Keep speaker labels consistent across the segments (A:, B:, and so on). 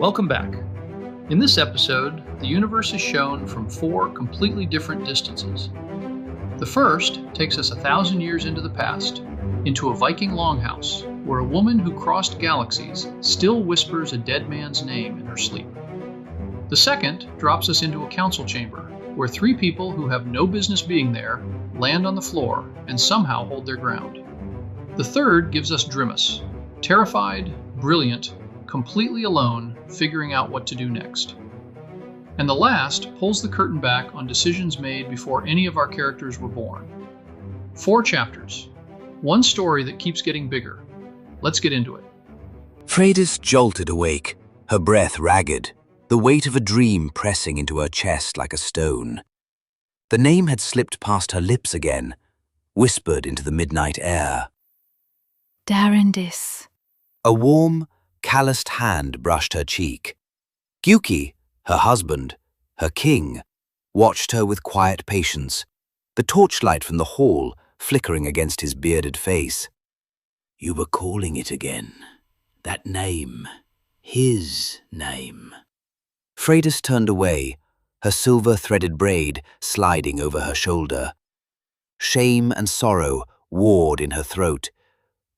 A: Welcome back. In this episode, the universe is shown from four completely different distances. The first takes us 1,000 years into the past, into a Viking longhouse, where a woman who crossed galaxies still whispers a dead man's name in her sleep. The second drops us into a council chamber, where three people who have no business being there land on the floor and somehow hold their ground. The third gives us Drimus, terrified, brilliant, completely alone, figuring out what to do next. And the last pulls the curtain back on decisions made before any of our characters were born. 4 chapters, one story that keeps getting bigger. Let's get into it.
B: Freydis jolted awake, her breath ragged, the weight of a dream pressing into her chest like a stone. The name had slipped past her lips again, whispered into the midnight air.
C: Darendis.
B: A warm, calloused hand brushed her cheek. Gyuki, her husband, her king, watched her with quiet patience, the torchlight from the hall flickering against his bearded face. You were calling it again. That name. His name. Freydis turned away, her silver-threaded braid sliding over her shoulder. Shame and sorrow warred in her throat,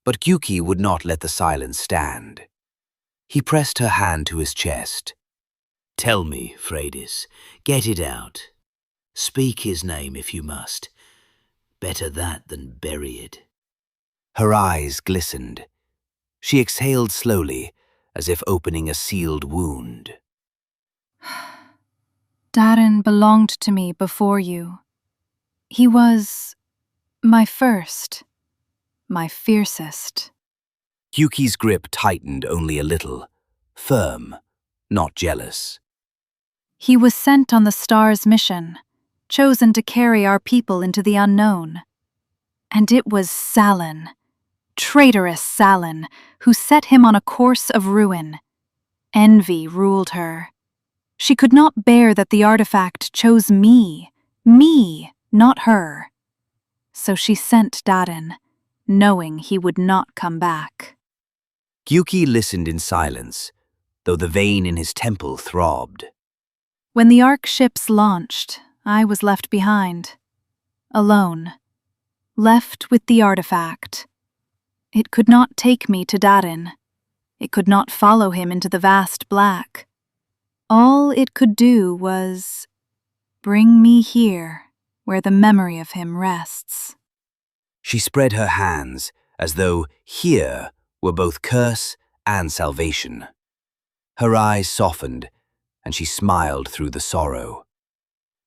B: but Gyuki would not let the silence stand. He pressed her hand to his chest. Tell me, Freydis, get it out. Speak his name if you must. Better that than bury it. Her eyes glistened. She exhaled slowly, as if opening a sealed wound.
C: Darren belonged to me before you. He was my first, my fiercest.
B: Gyuki's grip tightened only a little, firm, not jealous.
C: He was sent on the star's mission, chosen to carry our people into the unknown. And it was Salin, traitorous Salin, who set him on a course of ruin. Envy ruled her. She could not bear that the artifact chose me, not her. So she sent Darren, knowing he would not come back.
B: Gyuki listened in silence, though the vein in his temple throbbed.
C: When the Ark ships launched, I was left behind, alone, left with the artifact. It could not take me to Darren. It could not follow him into the vast black. All it could do was bring me here, where the memory of him rests.
B: She spread her hands, as though here were both curse and salvation. Her eyes softened, and she smiled through the sorrow.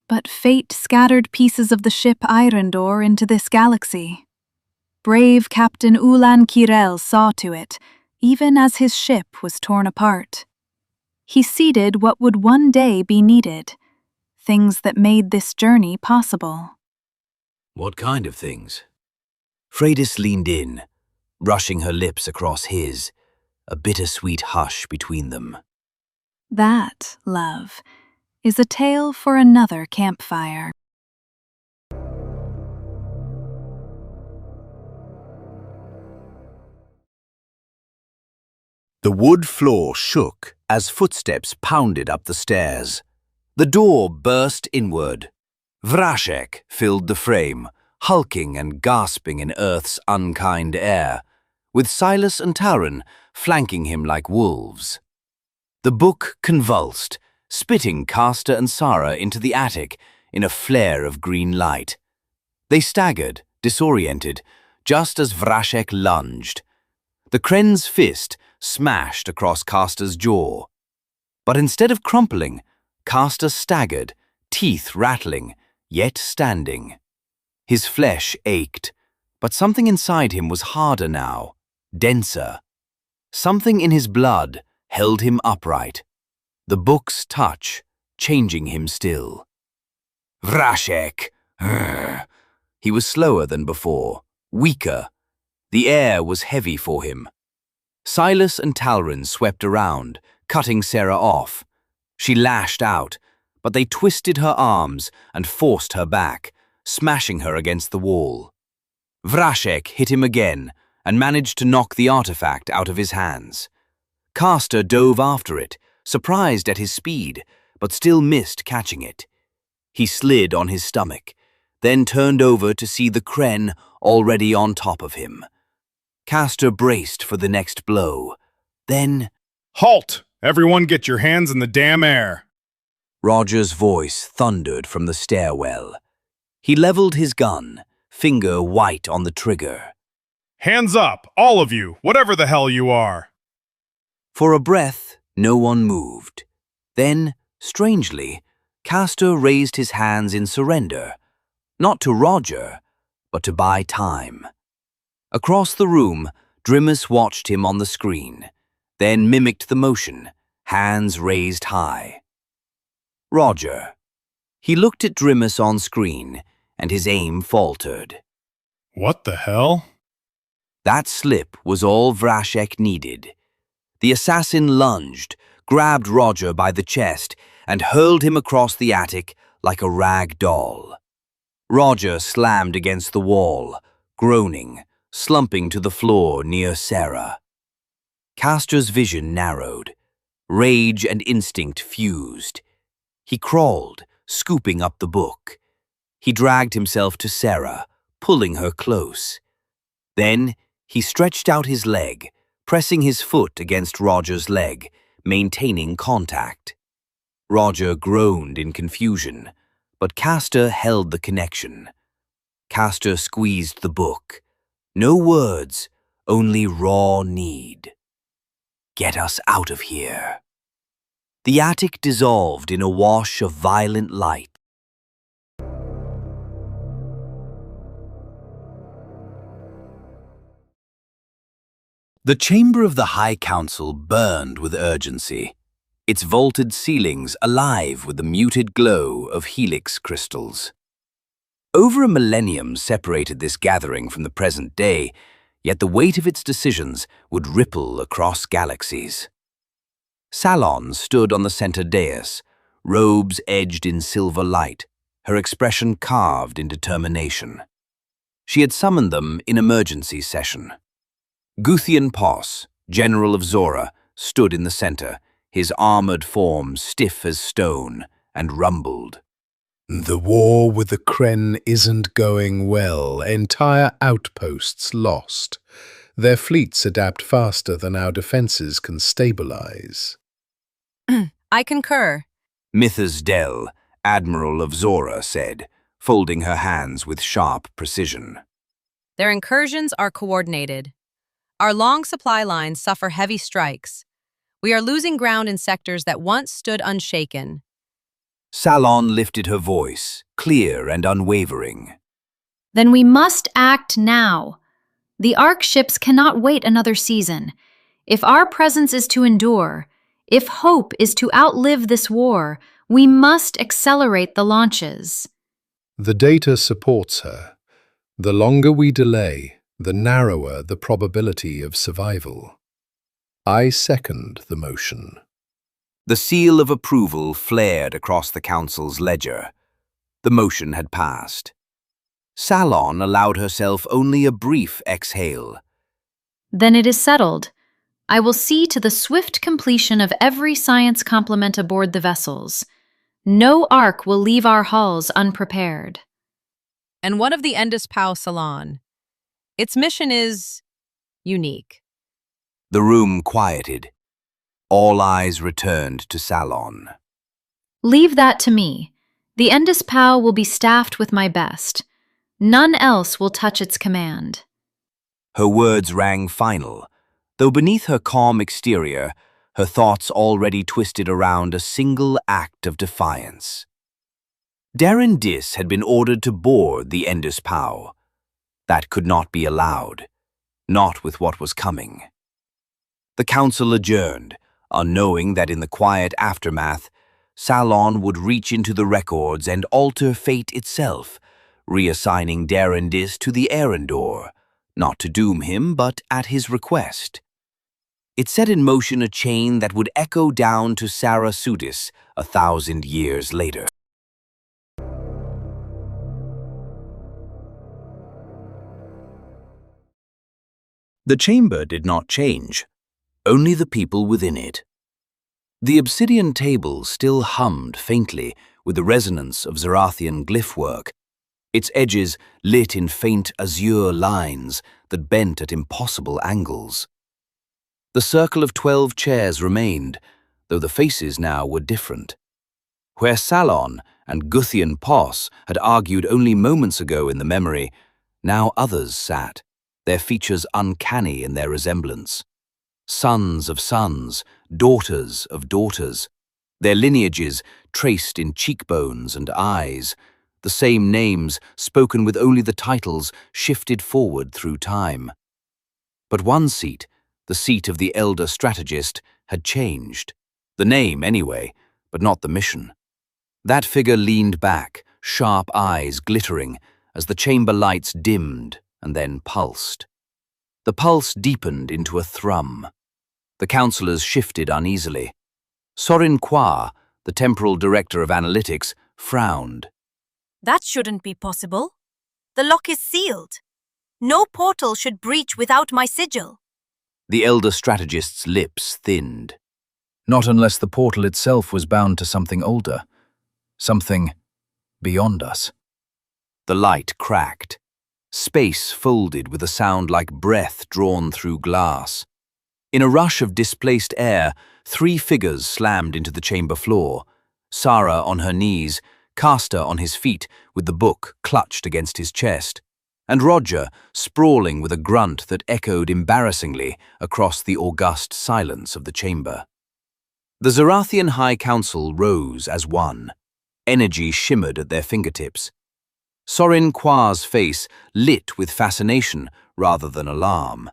C: But fate scattered pieces of the ship Eirendor into this galaxy. Brave Captain Ulan Kirel saw to it, even as his ship was torn apart. He seeded what would one day be needed, things that made this journey possible.
B: What kind of things? Freydis leaned in, brushing her lips across his, a bittersweet hush between them.
C: That, love, is a tale for another campfire.
B: The wood floor shook as footsteps pounded up the stairs. The door burst inward. Vrashek filled the frame, hulking and gasping in Earth's unkind air, with Silas and Tauren flanking him like wolves. The book convulsed, spitting Castor and Sara into the attic in a flare of green light. They staggered, disoriented, just as Vrashek lunged. The Kren's fist smashed across Castor's jaw. But instead of crumpling, Castor staggered, teeth rattling, yet standing. His flesh ached, but something inside him was harder now, denser. Something in his blood held him upright. The book's touch, changing him still. Vrashek! He was slower than before, weaker. The air was heavy for him. Silas and Tauren swept around, cutting Sara off. She lashed out, but they twisted her arms and forced her back, smashing her against the wall. Vrashek hit him again and managed to knock the artifact out of his hands. Castor dove after it, surprised at his speed, but still missed catching it. He slid on his stomach, then turned over to see the Kren already on top of him. Castor braced for the next blow. Then,
D: "Halt! Everyone get your hands in the damn air!"
B: Roger's voice thundered from the stairwell. He leveled his gun, finger white on the trigger.
D: "Hands up, all of you, whatever the hell you are!"
B: For a breath, no one moved. Then, strangely, Castor raised his hands in surrender, not to Roger, but to buy time. Across the room, Drimus watched him on the screen, then mimicked the motion, hands raised high. Roger. He looked at Drimus on screen, and his aim faltered.
D: What the hell?
B: That slip was all Vrashek needed. The assassin lunged, grabbed Roger by the chest, and hurled him across the attic like a rag doll. Roger slammed against the wall, groaning, slumping to the floor near Sara. Castor's vision narrowed. Rage and instinct fused. He crawled, scooping up the book. He dragged himself to Sara, pulling her close. Then he stretched out his leg, pressing his foot against Roger's leg, maintaining contact. Roger groaned in confusion, but Castor held the connection. Castor squeezed the book. No words, only raw need. Get us out of here. The attic dissolved in a wash of violent light. The chamber of the High Council burned with urgency, its vaulted ceilings alive with the muted glow of helix crystals. Over a millennium separated this gathering from the present day, yet the weight of its decisions would ripple across galaxies. Salon stood on the center dais, robes edged in silver light, her expression carved in determination. She had summoned them in emergency session. Guthian Pos, General of Zora, stood in the center, his armored form stiff as stone, and rumbled.
E: The war with the Kren isn't going well. Entire outposts lost. Their fleets adapt faster than our defenses can stabilize.
F: I concur,
B: Mithas Del, Admiral of Zora, said, folding her hands with sharp precision.
F: Their incursions are coordinated. Our long supply lines suffer heavy strikes. We are losing ground in sectors that once stood unshaken.
B: Salon lifted her voice, clear and unwavering.
C: Then we must act now. The Ark ships cannot wait another season. If our presence is to endure, if hope is to outlive this war, we must accelerate the launches.
E: The data supports her. The longer we delay, the narrower the probability of survival. I second the motion.
B: The seal of approval flared across the council's ledger. The motion had passed. Salon allowed herself only a brief exhale.
C: Then it is settled. I will see to the swift completion of every science complement aboard the vessels. No Ark will leave our hulls unprepared.
F: And what of the Endus Salon? Its mission is unique.
B: The room quieted. All eyes returned to Salon.
C: Leave that to me. The Endus will be staffed with my best. None else will touch its command.
B: Her words rang final, though beneath her calm exterior, her thoughts already twisted around a single act of defiance. Darren Dis had been ordered to board the Endus Pow. That could not be allowed, not with what was coming. The council adjourned, unknowing that in the quiet aftermath, Salon would reach into the records and alter fate itself, reassigning Darren Dis to the Erendor, not to doom him, but at his request. It set in motion a chain that would echo down to Sara Sudis 1,000 years later. The chamber did not change, only the people within it. The obsidian table still hummed faintly with the resonance of Zorathian glyph work, its edges lit in faint azure lines that bent at impossible angles. The circle of 12 chairs remained, though the faces now were different. Where Salon and Guthian Pos had argued only moments ago in the memory, now others sat, their features uncanny in their resemblance. Sons of sons, daughters of daughters, their lineages traced in cheekbones and eyes, the same names spoken with only the titles shifted forward through time. But one seat, the seat of the elder strategist, had changed. The name, anyway, but not the mission. That figure leaned back, sharp eyes glittering, as the chamber lights dimmed and then pulsed. The pulse deepened into a thrum. The councillors shifted uneasily. Sorin Kwa, the temporal director of analytics, frowned.
G: That shouldn't be possible. The lock is sealed. No portal should breach without my sigil.
B: The elder strategist's lips thinned. Not unless the portal itself was bound to something older. Something beyond us. The light cracked. Space folded with a sound like breath drawn through glass. In a rush of displaced air, 3 figures slammed into the chamber floor. Sara on her knees, Castor on his feet with the book clutched against his chest, and Roger sprawling with a grunt that echoed embarrassingly across the august silence of the chamber. The Zorathian High Council rose as one. Energy shimmered at their fingertips. Sorin Kwa's face lit with fascination rather than alarm.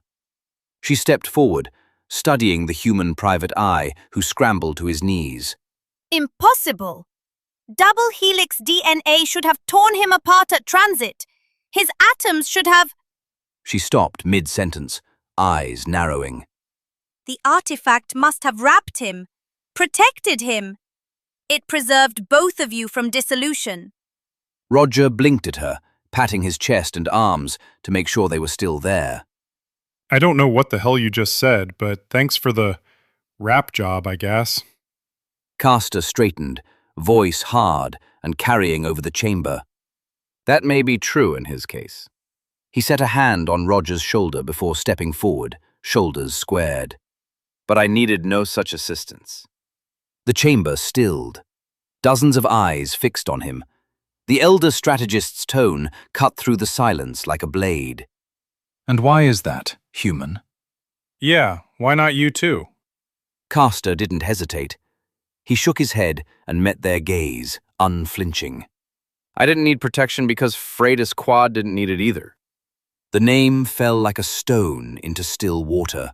B: She stepped forward, studying the human private eye who scrambled to his knees.
G: Impossible! Double helix DNA should have torn him apart at transit. His atoms should have…
B: She stopped mid-sentence, eyes narrowing.
G: The artifact must have wrapped him, protected him. It preserved both of you from dissolution.
B: Roger blinked at her, patting his chest and arms to make sure they were still there.
D: I don't know what the hell you just said, but thanks for the rap job, I guess.
B: Castor straightened, voice hard and carrying over the chamber.
H: That may be true in his case.
B: He set a hand on Roger's shoulder before stepping forward, shoulders squared.
H: But I needed no such assistance.
B: The chamber stilled. Dozens of eyes fixed on him. The elder strategist's tone cut through the silence like a blade.
I: And why is that, human?
D: Yeah, why not you too?
B: Castor didn't hesitate. He shook his head and met their gaze, unflinching.
H: I didn't need protection because Freydis Quad didn't need it either.
B: The name fell like a stone into still water.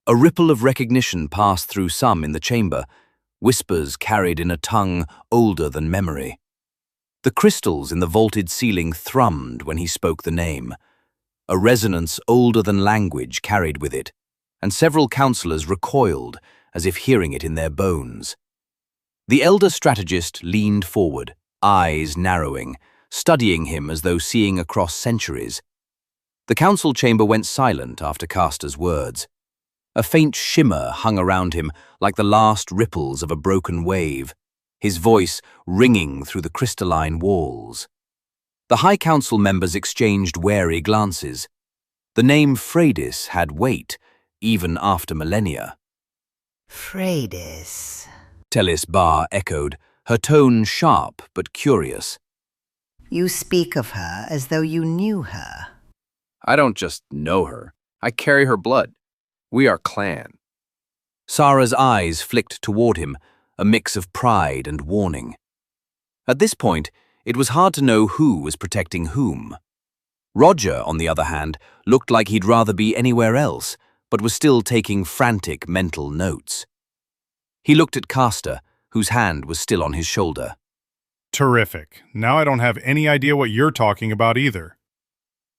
B: A ripple of recognition passed through some in the chamber, whispers carried in a tongue older than memory. The crystals in the vaulted ceiling thrummed when he spoke the name. A resonance older than language carried with it, and several councillors recoiled as if hearing it in their bones. The elder strategist leaned forward, eyes narrowing, studying him as though seeing across centuries. The council chamber went silent after Castor's words. A faint shimmer hung around him like the last ripples of a broken wave, his voice ringing through the crystalline walls. The High Council members exchanged wary glances. The name Freydis had weight, even after millennia.
J: Freydis,
B: Telis Bar echoed, her tone sharp but curious.
J: you speak of her as though you knew her.
H: I don't just know her. I carry her blood. We are clan.
B: Sara's eyes flicked toward him, a mix of pride and warning. At this point, it was hard to know who was protecting whom. Roger, on the other hand, looked like he'd rather be anywhere else, but was still taking frantic mental notes. He looked at Castor, whose hand was still on his shoulder.
D: Terrific. Now I don't have any idea what you're talking about either.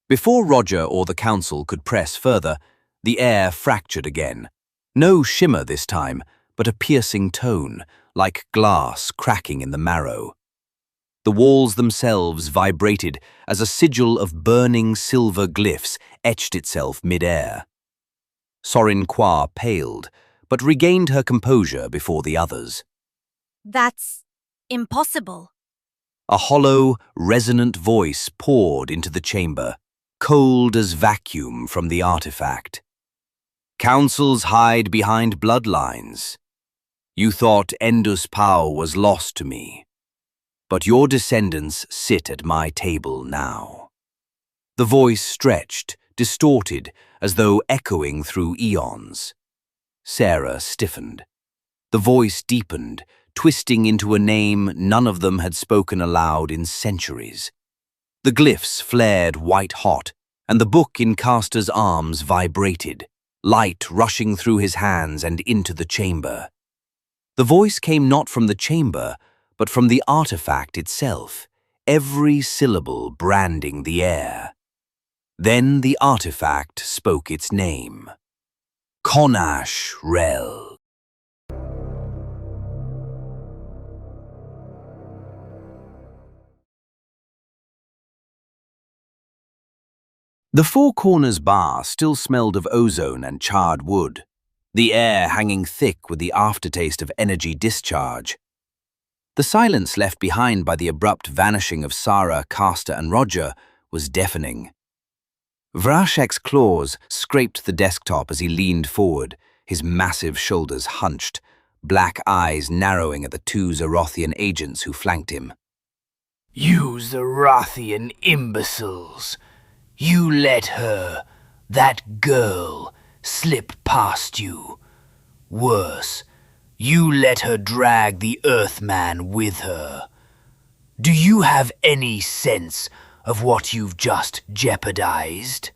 B: Before Roger or the council could press further, the air fractured again. No shimmer this time, but a piercing tone, like glass cracking in the marrow. The walls themselves vibrated as a sigil of burning silver glyphs etched itself mid-air. Sorin Kwa paled, but regained her composure before the others.
G: That's impossible.
B: A hollow, resonant voice poured into the chamber, cold as vacuum from the artifact. Councils hide behind bloodlines. You thought Endus Pau was lost to me, but your descendants sit at my table now. The voice stretched, distorted, as though echoing through eons. Sara stiffened. The voice deepened, twisting into a name none of them had spoken aloud in centuries. The glyphs flared white-hot, and the book in Castor's arms vibrated, light rushing through his hands and into the chamber. The voice came not from the chamber, but from the artifact itself, every syllable branding the air. Then the artifact spoke its name. Conash-Rel. The Four Corners bar still smelled of ozone and charred wood, the air hanging thick with the aftertaste of energy discharge. The silence left behind by the abrupt vanishing of Sara, Castor, and Roger was deafening. Vrashek's claws scraped the desktop as he leaned forward, his massive shoulders hunched, black eyes narrowing at the two Zorothian agents who flanked him.
K: You Zorathian imbeciles! You let her, that girl, slip past you. Worse, you let her drag the Earthman with her. Do you have any sense of what you've just jeopardized?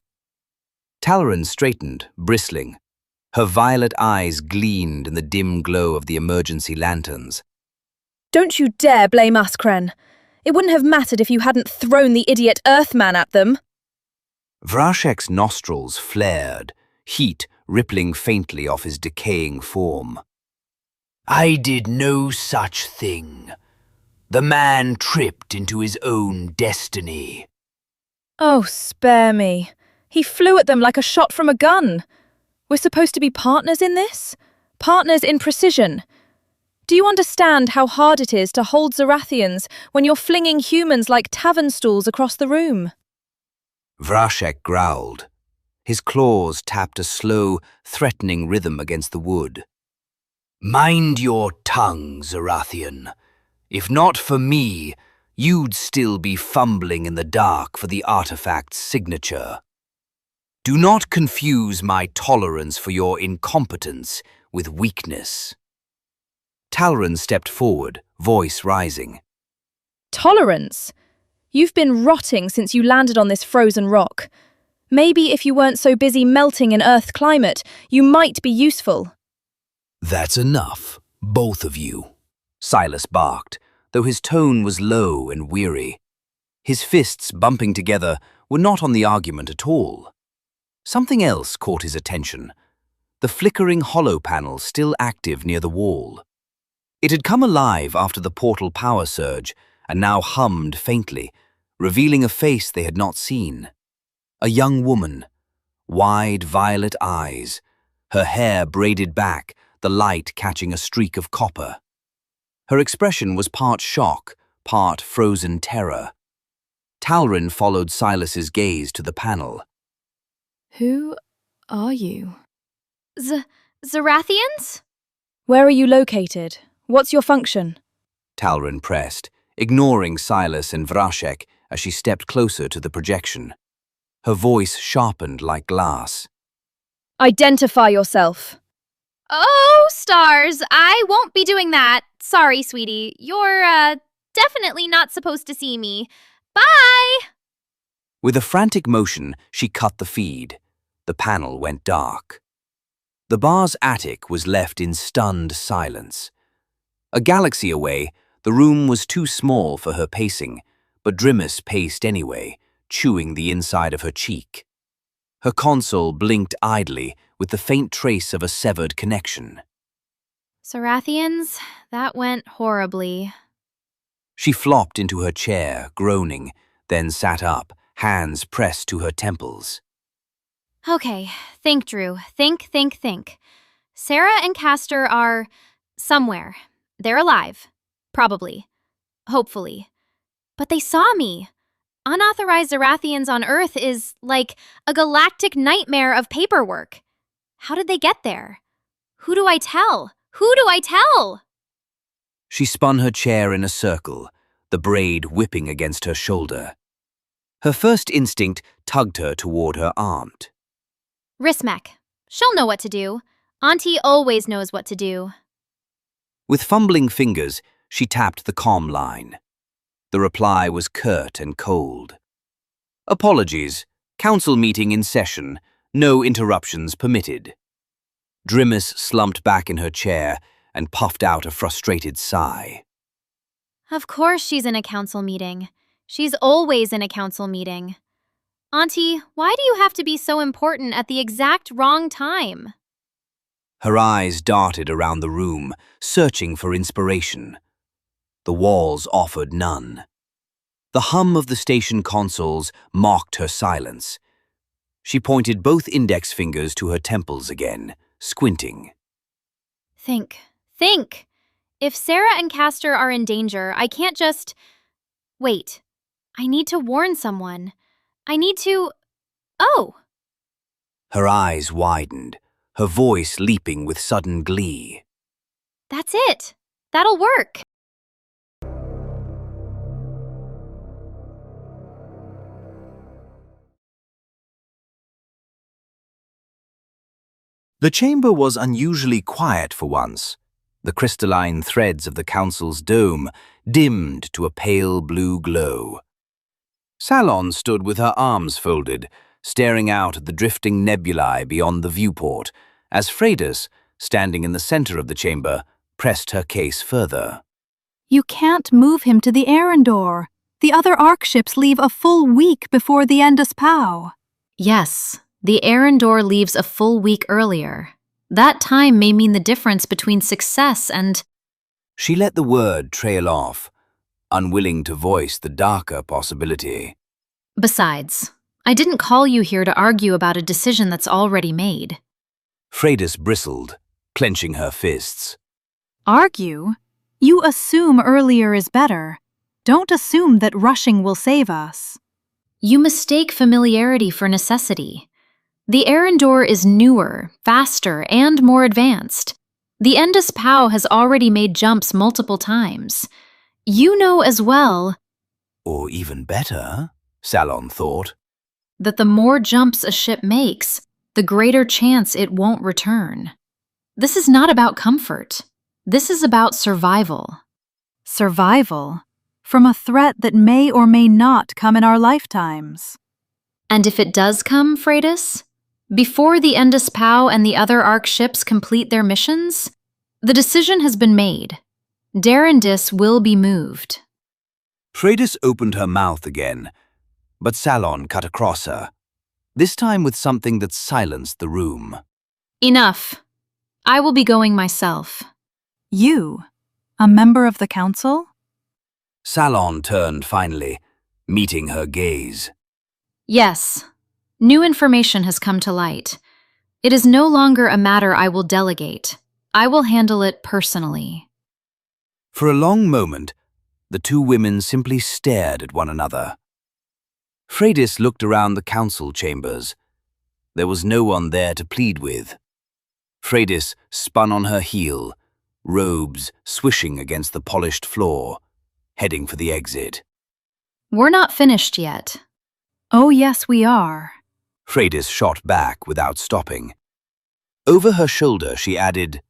B: Talrin straightened, bristling. Her violet eyes gleamed in the dim glow of the emergency lanterns.
L: Don't you dare blame us, Kren. It wouldn't have mattered if you hadn't thrown the idiot Earthman at them.
B: Vrashek's nostrils flared, heat rippling faintly off his decaying form.
K: I did no such thing. The man tripped into his own destiny.
L: Oh, spare me. He flew at them like a shot from a gun. We're supposed to be partners in this? Partners in precision. Do you understand how hard it is to hold Zorathians when you're flinging humans like tavern stools across the room?
B: Vrashek growled. His claws tapped a slow, threatening rhythm against the wood.
K: Mind your tongue, Zorathian. If not for me, you'd still be fumbling in the dark for the artifact's signature.
B: Do not confuse my tolerance for your incompetence with weakness. Talrin stepped forward, voice rising.
L: Tolerance? You've been rotting since you landed on this frozen rock. Maybe if you weren't so busy melting in Earth climate, you might be useful.
B: That's enough, both of you, Silas barked, though his tone was low and weary. His fists bumping together were not on the argument at all. Something else caught his attention, the flickering hollow panel still active near the wall. It had come alive after the portal power surge and now hummed faintly, revealing a face they had not seen. A young woman, wide violet eyes, her hair braided back, the light catching a streak of copper. Her expression was part shock, part frozen terror. Talrin followed Silas's gaze to the panel.
L: Who are you?
G: Zorathians?
L: Where are you located? What's your function?
B: Talrin pressed, ignoring Silas and Vrashek as she stepped closer to the projection. Her voice sharpened like glass.
L: Identify yourself.
G: Oh, stars, I won't be doing that. Sorry, sweetie. You're, definitely not supposed to see me. Bye!
B: With a frantic motion, she cut the feed. The panel went dark. The bar's attic was left in stunned silence. A galaxy away, the room was too small for her pacing, but Drimus paced anyway, chewing the inside of her cheek. Her console blinked idly with the faint trace of a severed connection.
G: Zorathians, that went horribly.
B: She flopped into her chair, groaning, then sat up, hands pressed to her temples.
G: Okay, think, Drew. Think. Sara and Castor are somewhere. They're alive. Probably. Hopefully. But they saw me. Unauthorized Zorathians on Earth is like a galactic nightmare of paperwork. How did they get there? Who do I tell? Who do I tell?
K: She spun her chair in a circle, the braid whipping against her shoulder. Her first instinct tugged her toward her aunt.
G: Rismek. She'll know what to do. Auntie always knows what to do.
K: With fumbling fingers, she tapped the comm line. The reply was curt and cold. Apologies. Council meeting in session. No interruptions permitted. Drimus slumped back in her chair and puffed out a frustrated sigh.
G: Of course she's in a council meeting. She's always in a council meeting. Auntie, why do you have to be so important at the exact wrong time?
K: Her eyes darted around the room, searching for inspiration. The walls offered none. The hum of the station consoles mocked her silence. She pointed both index fingers to her temples again, squinting.
G: Think. If Sara and Castor are in danger, I can't just... Wait. I need to warn someone. I need to... Oh!
K: Her eyes widened, her voice leaping with sudden glee.
G: That's it. That'll work.
K: The chamber was unusually quiet for once. The crystalline threads of the council's dome dimmed to a pale blue glow. Salon stood with her arms folded, staring out at the drifting nebulae beyond the viewport, as Freydis, standing in the center of the chamber, pressed her case further.
C: You can't move him to the Arendor. The other Ark ships leave a full week before the Endus Pow.
F: Yes, the Arendor leaves a full week earlier. That time may mean the difference between success and...
K: She let the word trail off, unwilling to voice the darker possibility.
F: Besides, I didn't call you here to argue about a decision that's already made.
K: Freydis bristled, clenching her fists.
C: Argue? You assume earlier is better. Don't assume that rushing will save us.
F: You mistake familiarity for necessity. The Arendor is newer, faster, and more advanced. The Endus Pow has already made jumps multiple times. You know as well...
K: Or even better, Salon thought.
F: That the more jumps a ship makes, the greater chance it won't return. This is not about comfort. This is about survival.
C: Survival? From a threat that may or may not come in our lifetimes.
F: And if it does come, Freydis, before the Endus Pow and the other Ark ships complete their missions, the decision has been made. Darendis will be moved.
K: Freydis opened her mouth again, but Salon cut across her, this time with something that silenced the room.
F: Enough. I will be going myself.
C: You? A member of the council?
K: Salon turned finally, meeting her gaze.
F: Yes. New information has come to light. It is no longer a matter I will delegate. I will handle it personally.
K: For a long moment, the two women simply stared at one another. Freydis looked around the council chambers. There was no one there to plead with. Freydis spun on her heel, robes swishing against the polished floor, heading for the exit.
F: We're not finished yet.
C: Oh, yes, we are.
K: Freydis shot back without stopping. Over her shoulder, she added,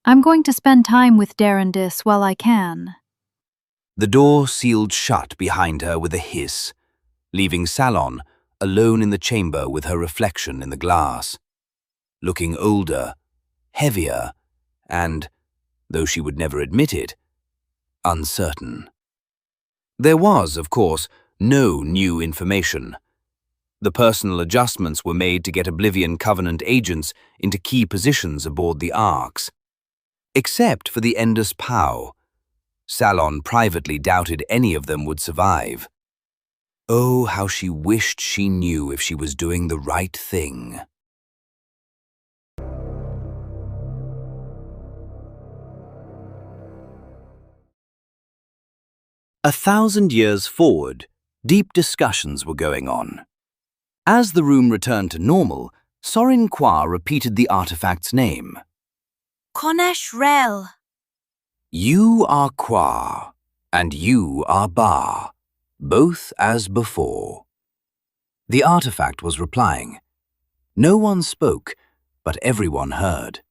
C: I'm going to spend time with Darendis while I can.
K: The door sealed shut behind her with a hiss, leaving Salon alone in the chamber with her reflection in the glass, looking older, heavier, and, though she would never admit it, uncertain. There was, of course, no new information. The personal adjustments were made to get Oblivion Covenant agents into key positions aboard the Arks. Except for the Endus Pow. Salon privately doubted any of them would survive. Oh, how she wished she knew if she was doing the right thing. 1,000 years forward, deep discussions were going on. As the room returned to normal, Sorin Kwa repeated the artifact's name.
C: Conash-Rel.
K: You are Kwa, and you are Ba, both as before. The artifact was replying. No one spoke, but everyone heard.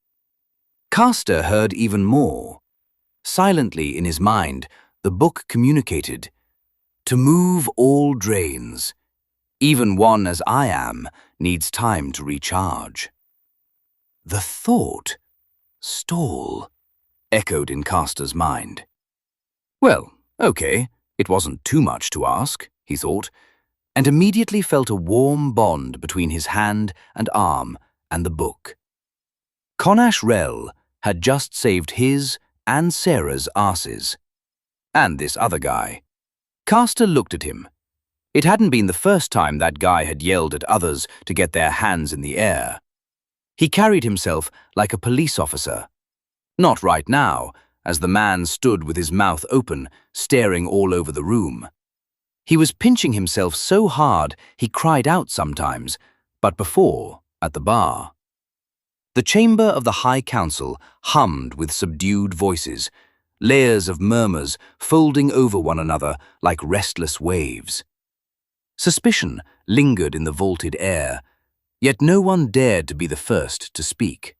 K: Castor heard even more. Silently in his mind, the book communicated, "To move all drains. Even one as I am needs time to recharge." The thought, "stall," echoed in Castor's mind. Well, okay, it wasn't too much to ask, he thought, and immediately felt a warm bond between his hand and arm and the book. Conash-Rel had just saved his and Sara's asses. And this other guy. Castor looked at him. It hadn't been the first time that guy had yelled at others to get their hands in the air. He carried himself like a police officer. Not right now, as the man stood with his mouth open, staring all over the room. He was pinching himself so hard he cried out sometimes, but before, at the bar. The chamber of the High Council hummed with subdued voices, layers of murmurs folding over one another like restless waves. Suspicion lingered in the vaulted air, yet no one dared to be the first to speak.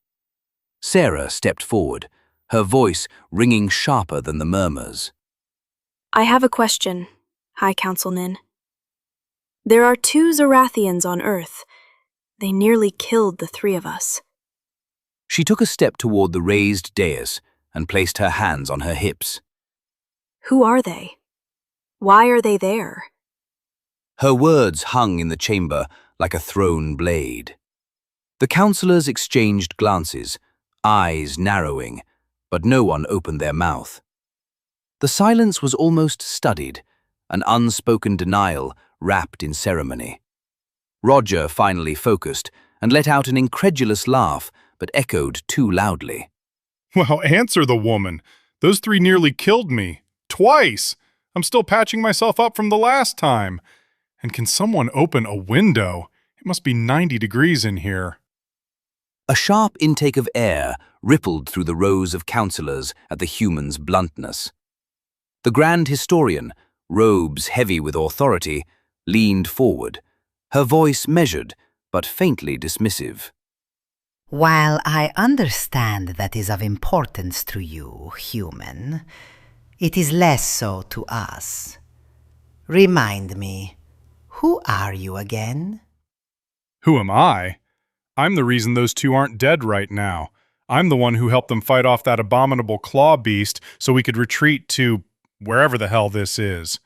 K: Sara stepped forward, her voice ringing sharper than the murmurs.
M: I have a question, High Councilman. There are 2 Zorathians on Earth. They nearly killed the 3 of us.
K: She took a step toward the raised dais and placed her hands on her hips.
M: Who are they? Why are they there?
K: Her words hung in the chamber like a thrown blade. The councillors exchanged glances, eyes narrowing, but no one opened their mouth. The silence was almost studied, an unspoken denial wrapped in ceremony. Roger finally focused and let out an incredulous laugh, but echoed too loudly.
D: Well, answer the woman. Those 3 nearly killed me. Twice! I'm still patching myself up from the last time. And can someone open a window? It must be 90 degrees in here.
K: A sharp intake of air rippled through the rows of councillors at the human's bluntness. The Grand Historian, robes heavy with authority, leaned forward, her voice measured but faintly dismissive.
J: While I understand that is of importance to you, human, it is less so to us. Remind me, who are you again?
D: Who am I? I'm the reason those 2 aren't dead right now. I'm the one who helped them fight off that abominable claw beast so we could retreat to wherever the hell this is.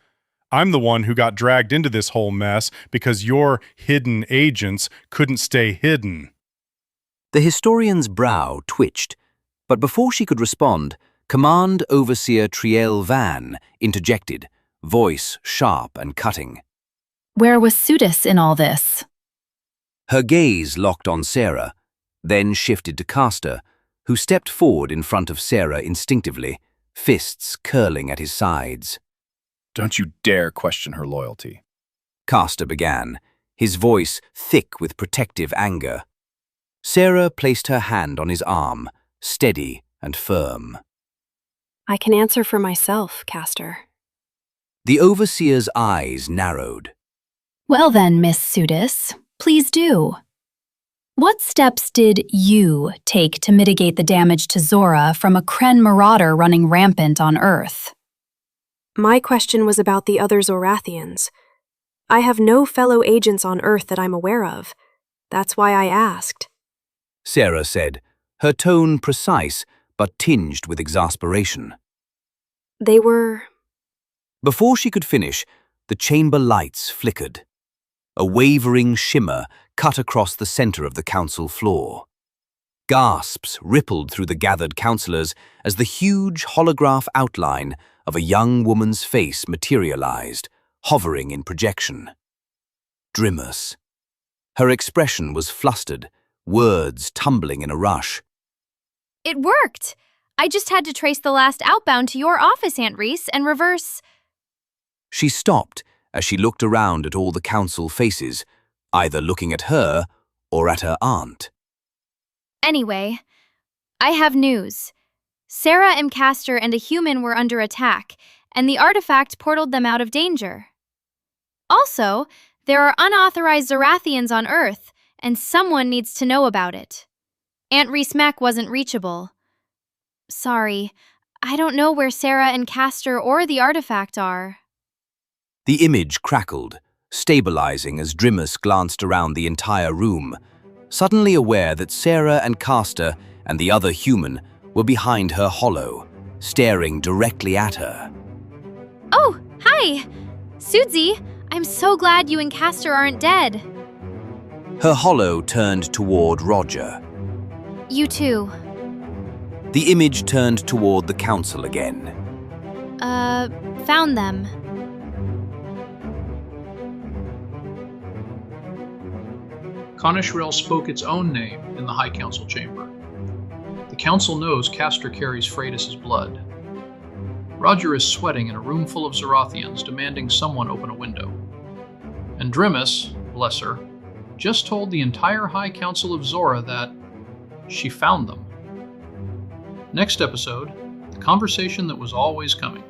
D: I'm the one who got dragged into this whole mess because your hidden agents couldn't stay hidden.
K: The historian's brow twitched, but before she could respond, Command Overseer Triel Van interjected, voice sharp and cutting.
F: Where was Sudis in all this?
K: Her gaze locked on Sara, then shifted to Castor, who stepped forward in front of Sara instinctively, fists curling at his sides.
I: Don't you dare question her loyalty.
K: Castor began, his voice thick with protective anger. Sara placed her hand on his arm, steady and firm.
M: I can answer for myself, Castor.
K: The Overseer's eyes narrowed.
F: Well then, Miss Sudis, please do. What steps did you take to mitigate the damage to Zora from a Kren marauder running rampant on Earth?
M: My question was about the other Zorathians. I have no fellow agents on Earth that I'm aware of. That's why I asked.
K: Sara said, her tone precise but tinged with exasperation.
M: They were...
K: Before she could finish, the chamber lights flickered. A wavering shimmer cut across the center of the council floor. Gasps rippled through the gathered councillors as the huge holograph outline of a young woman's face materialized, hovering in projection. Drimus. Her expression was flustered, words tumbling in a rush.
G: It worked! I just had to trace the last outbound to your office, Aunt Reese, and reverse...
K: She stopped as she looked around at all the council faces, either looking at her or at her aunt.
G: Anyway, I have news. Sara and Castor and a human were under attack, and the artifact portaled them out of danger. Also, there are unauthorized Zorathians on Earth, and someone needs to know about it. Aunt Reese-Mac wasn't reachable. Sorry, I don't know where Sara and Castor or the artifact are.
K: The image crackled, stabilizing as Drimus glanced around the entire room, suddenly aware that Sara and Castor and the other human were behind her hollow, staring directly at her.
G: Oh, hi! Sudzie, I'm so glad you and Castor aren't dead.
K: Her hollow turned toward Roger.
G: You too.
K: The image turned toward the council again.
G: Found them.
A: Conash-Rel spoke its own name in the High Council chamber. The council knows Castor carries Freydis' blood. Roger is sweating in a room full of Zorathians, demanding someone open a window. And Drimus, bless her, just told the entire High Council of Zora that she found them. Next episode, the conversation that was always coming.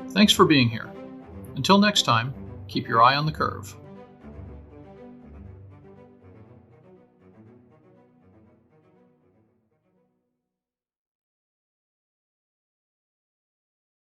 A: Thanks for being here. Until next time, keep your eye on the curve.